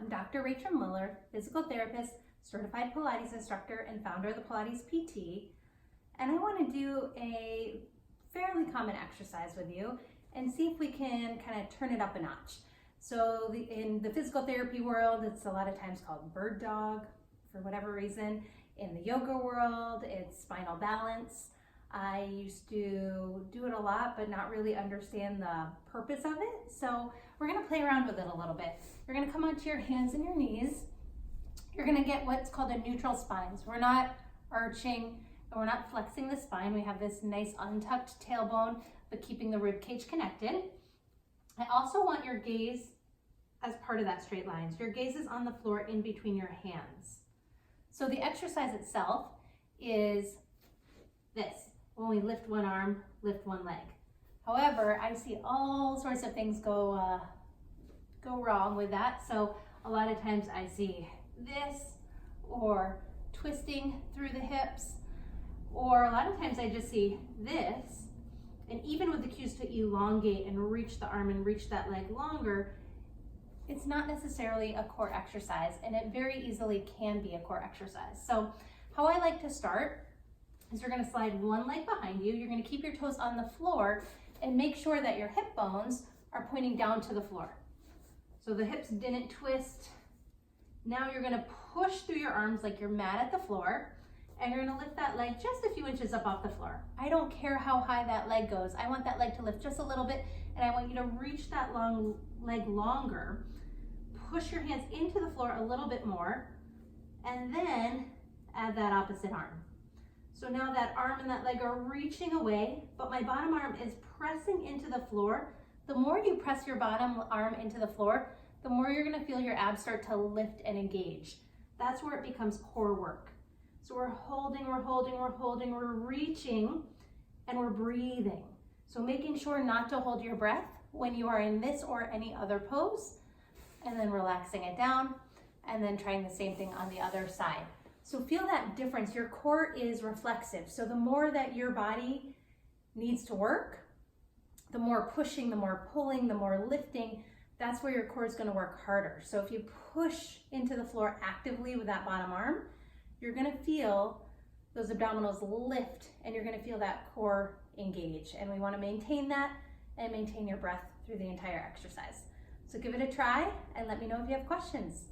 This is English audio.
I'm Dr. Rachel Muller, physical therapist, certified Pilates instructor, and founder of the Pilates PT. And I want to do a fairly common exercise with you and see if we can kind of turn it up a notch. So in the physical therapy world, it's a lot of times called bird dog for whatever reason. In the yoga world, it's spinal balance. I used to do it a lot, but not really understand the purpose of it. So we're gonna play around with it a little bit. You're gonna come onto your hands and your knees. You're gonna get what's called a neutral spine. So we're not arching, and we're not flexing the spine. We have this nice untucked tailbone, but keeping the rib cage connected. I also want your gaze as part of that straight line. So your gaze is on the floor in between your hands. So the exercise itself is this. When we lift one arm, lift one leg. However, I see all sorts of things go wrong with that. So a lot of times I see this, or twisting through the hips, or a lot of times I just see this. And even with the cues to elongate and reach the arm and reach that leg longer, it's not necessarily a core exercise, and it very easily can be a core exercise. So how I like to start is you're gonna slide one leg behind you. You're gonna keep your toes on the floor and make sure that your hip bones are pointing down to the floor. So the hips didn't twist. Now you're gonna push through your arms like you're mad at the floor, and you're gonna lift that leg just a few inches up off the floor. I don't care how high that leg goes. I want that leg to lift just a little bit, and I want you to reach that long leg longer. Push your hands into the floor a little bit more, and then add that opposite arm. So now that arm and that leg are reaching away, but my bottom arm is pressing into the floor. The more you press your bottom arm into the floor, the more you're gonna feel your abs start to lift and engage. That's where it becomes core work. So we're holding, we're holding, we're holding, we're reaching, and we're breathing. So making sure not to hold your breath when you are in this or any other pose, and then relaxing it down, and then trying the same thing on the other side. So feel that difference. Your core is reflexive. So the more that your body needs to work, the more pushing, the more pulling, the more lifting, that's where your core is gonna work harder. So if you push into the floor actively with that bottom arm, you're gonna feel those abdominals lift, and you're gonna feel that core engage. And we wanna maintain that and maintain your breath through the entire exercise. So give it a try and let me know if you have questions.